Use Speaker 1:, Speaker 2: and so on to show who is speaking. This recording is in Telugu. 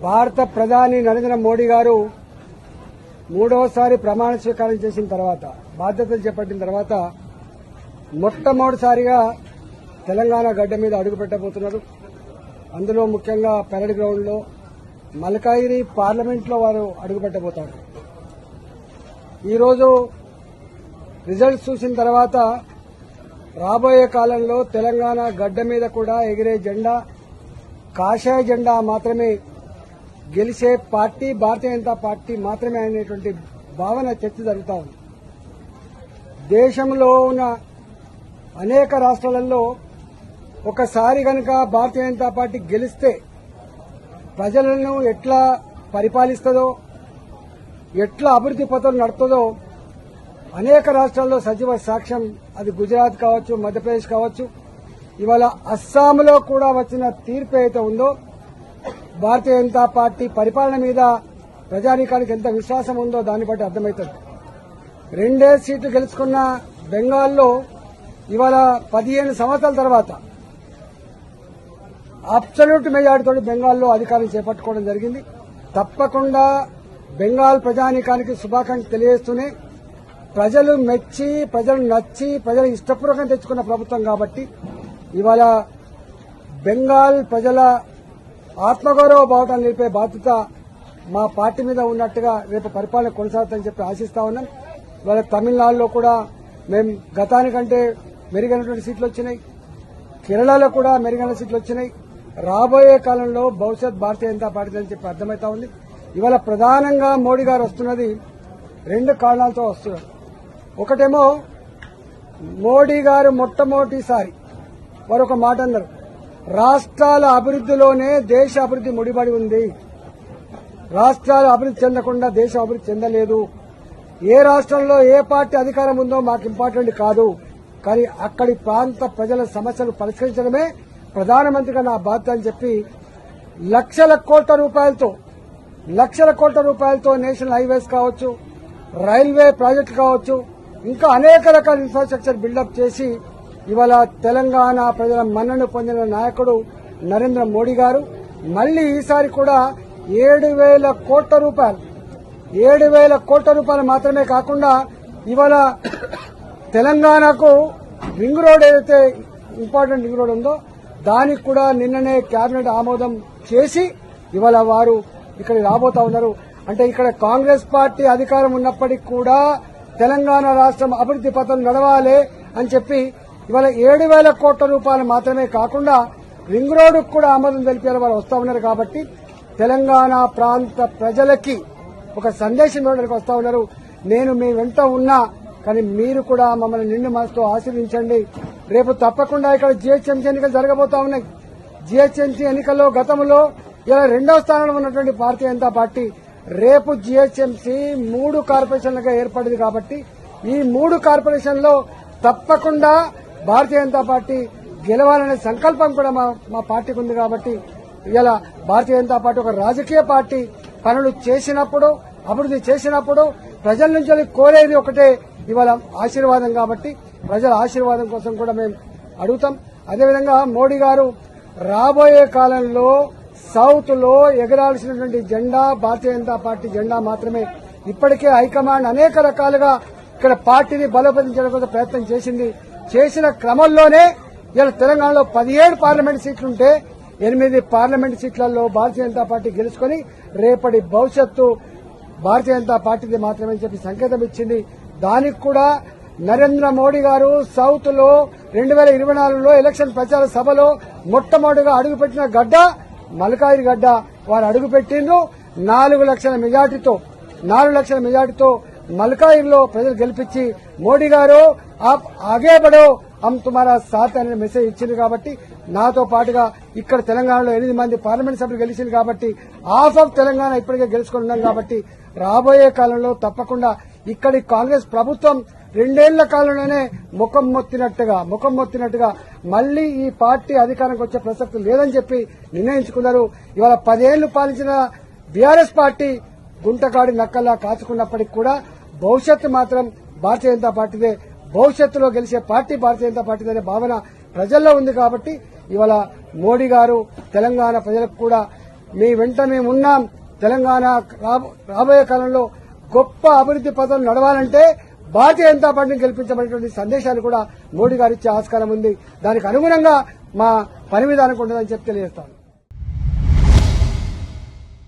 Speaker 1: భారత ప్రధాని నరేంద్ర మోడీ గారు మూడవసారి ప్రమాణ స్వీకారం చేసిన తర్వాత బాధ్యతలు చేపట్టిన తర్వాత మొట్టమొదటిసారిగా తెలంగాణ గడ్డ మీద అడుగుపెట్టబోతున్నారు. అందులో ముఖ్యంగా పెరడ్ గ్రౌండ్ లో మల్కాయిరి పార్లమెంట్ లో వారు అడుగుపెట్టబోతారు. ఈరోజు రిజల్ట్స్ చూసిన తర్వాత రాబోయే కాలంలో తెలంగాణ గడ్డ మీద కూడా ఎగిరే జెండా కాషాయ జెండా మాత్రమే గెలిచే పార్టీ భారతీయ జనతా పార్టీ మాత్రమే అనేటువంటి భావన చర్చ జరుగుతా ఉంది. దేశంలో ఉన్న అనేక రాష్ట్రాలలో ఒకసారి గనక భారతీయ జనతా పార్టీ గెలిస్తే ప్రజలను ఎట్లా పరిపాలిస్తుందో, ఎట్లా అభివృద్ది పథంలో నడుపుతుందో అనేక రాష్ట్రాల్లో సజీవ సాక్ష్యం. అది గుజరాత్ కావచ్చు, మధ్యప్రదేశ్ కావచ్చు, ఇవాళ అస్సాంలో కూడా వచ్చిన తీర్పు అయితే ఉందో భారతీయ జనతా పార్టీ పరిపాలన మీద ప్రజానీకానికి ఎంత విశ్వాసం ఉందో దాన్ని బట్టి అర్థమవుతుంది. 2 సీట్లు గెలుచుకున్న బెంగాల్లో ఇవాళ 15 సంవత్సరాల తర్వాత అబ్సల్యూట్ మెజారిటీతో బెంగాల్లో అధికారం చేపట్టుకోవడం జరిగింది. తప్పకుండా బెంగాల్ ప్రజానీకానికి శుభాకాంక్షలు తెలియజేస్తూనే ప్రజలు మెచ్చి, ప్రజలు నచ్చి, ప్రజలు ఇష్టపూర్వకంగా తెచ్చుకున్న ప్రభుత్వం కాబట్టి ఇవాళ బెంగాల్ ప్రజల ఆత్మగౌరవ భావటాన్ని నిలిపే బాధ్యత మా పార్టీ మీద ఉన్నట్టుగా రేపు పరిపాలన కొనసాగుతుందని చెప్పి ఆశిస్తా ఉన్నాం. ఇవాళ తమిళనాడులో కూడా మేము గతానికంటే మెరుగైనటువంటి సీట్లు వచ్చినాయి. కేరళలో కూడా మెరుగైన సీట్లు వచ్చినాయి. రాబోయే కాలంలో భవిష్యత్ భారతీయ జనతా పార్టీ అని చెప్పి అర్థమవుతా ఉంది. ఇవాళ ప్రధానంగా మోడీ గారు వస్తున్నది 2 కారణాలతో వస్తున్నారు. ఒకటేమో మోడీ గారు మొట్టమొదటిసారి వారు ఒక మాట అన్నారు, రాష్ట్రాల అభివృద్దిలోనే దేశ అభివృద్ది ముడిపడి ఉంది. రాష్ట్రాలు అభివృద్ది చెందకుండా దేశం అభివృద్ది చెందలేదు. ఏ రాష్ట్రంలో ఏ పార్టీ అధికారం ఉందో మాకు ఇంపార్టెంట్ కాదు, కానీ అక్కడి ప్రాంత ప్రజల సమస్యలు పరిష్కరించడమే ప్రధానమంత్రిగా నా బాధ్యత అని చెప్పి లక్షల కోట్ల రూపాయలతో నేషనల్ హైవేస్ కావచ్చు, రైల్వే ప్రాజెక్టులు కావచ్చు, ఇంకా అనేక రకాల ఇన్ఫ్రాస్ట్రక్చర్ బిల్డప్ చేసి ఇవాళ తెలంగాణ ప్రజల మన్నను పొందిన నాయకుడు నరేంద్ర మోడీ గారు మళ్లీ ఈసారి కూడా 7,000 కోట్ల రూపాయలు మాత్రమే కాకుండా ఇవాళ తెలంగాణకు రింగ్ రోడ్ ఏదైతే ఇంపార్టెంట్ రింగ్ రోడ్ ఉందో దానికి కూడా నిన్ననే కేబినెట్ ఆమోదం చేసి ఇవాళ వారు ఇక్కడికి రాబోతా ఉన్నారు. అంటే ఇక్కడ కాంగ్రెస్ పార్టీ అధికారం ఉన్నప్పటికీ కూడా తెలంగాణ రాష్ట్రం అభివృద్ది పథం నడవాలి అని చెప్పి ఇవాళ 7,000 కోట్ల రూపాయలు మాత్రమే కాకుండా రింగ్ రోడ్డుకు కూడా ఆమోదం తెలిపే వారు వస్తా ఉన్నారు. కాబట్టి తెలంగాణ ప్రాంత ప్రజలకి ఒక సందేశం ఇవ్వడానికి వస్తా ఉన్నారు. నేను మీ వెంట ఉన్నా, కానీ మీరు కూడా మమ్మల్ని నిండు మనసుతో ఆశీర్వదించండి. రేపు తప్పకుండా ఇక్కడ జీహెచ్ఎంసీ ఎన్నికలు జరగబోతా ఉన్నాయి. జీహెచ్ఎంసీ ఎన్నికల్లో గతంలో ఇలా 2వ స్థానంలో ఉన్నటువంటి భారతీయ జనతా పార్టీ రేపు జీహెచ్ఎంసీ 3 కార్పొరేషన్లుగా ఏర్పడింది. కాబట్టి ఈ 3 కార్పొరేషన్లో తప్పకుండా భారతీయ జనతా పార్టీ గెలవాలనే సంకల్పం కూడా మా పార్టీకి ఉంది. కాబట్టి ఇలా భారతీయ జనతా పార్టీ ఒక రాజకీయ పార్టీ పనులు చేసినప్పుడు, అభివృద్ది చేసినప్పుడు ప్రజల నుంచి కోరేది ఒకటే ఇవాళ ఆశీర్వాదం. కాబట్టి ప్రజల ఆశీర్వాదం కోసం కూడా మేము అడుగుతాం. అదేవిధంగా మోడీ గారు రాబోయే కాలంలో సౌత్ లో ఎగరాల్సినటువంటి జెండా భారతీయ జనతా పార్టీ జెండా మాత్రమే. ఇప్పటికే హైకమాండ్ అనేక రకాలుగా ఇక్కడ పార్టీని బలోపేతం కోసం ప్రయత్నం చేసిన క్రమంలోనే ఇలా తెలంగాణలో 17 పార్లమెంట్ సీట్లుంటే 8 పార్లమెంట్ సీట్లలో భారతీయ జనతా పార్టీ గెలుచుకుని రేపటి భవిష్యత్తు భారతీయ జనతా పార్టీది మాత్రమే చెప్పి సంకేతం ఇచ్చింది. దానికి కూడా నరేంద్ర మోడీ గారు సౌత్ లో 2024లో ఎలక్షన్ ప్రచార సభలో మొట్టమొదటిగా అడుగుపెట్టిన గడ్డ మల్కాయిరి గడ్డ. వారు అడుగుపెట్టిండ్రు 4 లక్షల మెజార్టీతో మల్కాయిరిలో ప్రజలు గెలిపించి మోడీ గారు ఆప్ ఆగే బడో హమ్ తుమారా సాత్ అనే మెసేజ్ ఇచ్చింది. కాబట్టి నాతో పాటుగా ఇక్కడ తెలంగాణలో 8 మంది పార్లమెంట్ సభ్యులు గెలిచింది. కాబట్టి హాఫ్ ఆఫ్ తెలంగాణ ఇప్పటికే గెలుచుకుని ఉన్నాం. కాబట్టి రాబోయే కాలంలో తప్పకుండా ఇక్కడి కాంగ్రెస్ ప్రభుత్వం 2 ఏళ్ల కాలంలోనే ముఖం మొత్తినట్టుగా మళ్లీ ఈ పార్టీ అధికారానికి వచ్చే ప్రసక్తి లేదని చెప్పి నిర్ణయించుకున్నారు. ఇవాళ 10 ఏళ్లు పాలించిన బీఆర్ఎస్ పార్టీ గుంటకాడి నక్కల్లా కాచుకున్నప్పటికీ కూడా భవిష్యత్తు మాత్రం భారతీయ జనతా పార్టీదే. భవిష్యత్తులో గెలిచే పార్టీ భారతీయ జనతా పార్టీ అనే భావన ప్రజల్లో ఉంది. కాబట్టి ఇవాళ మోడీ గారు తెలంగాణ ప్రజలకు కూడా మీ వెంట మేము ఉన్నాం. తెలంగాణ రాబోయే కాలంలో గొప్ప అభివృద్ది పథం నడవాలంటే భారతీయ జనతా పార్టీని గెలిపించబడినటువంటి సందేశాన్ని కూడా మోడీ గారు ఇచ్చే ఆస్కారం ఉంది. దానికి అనుగుణంగా మా పని విధానం ఉంటుందని చెప్పి తెలియజేస్తాను.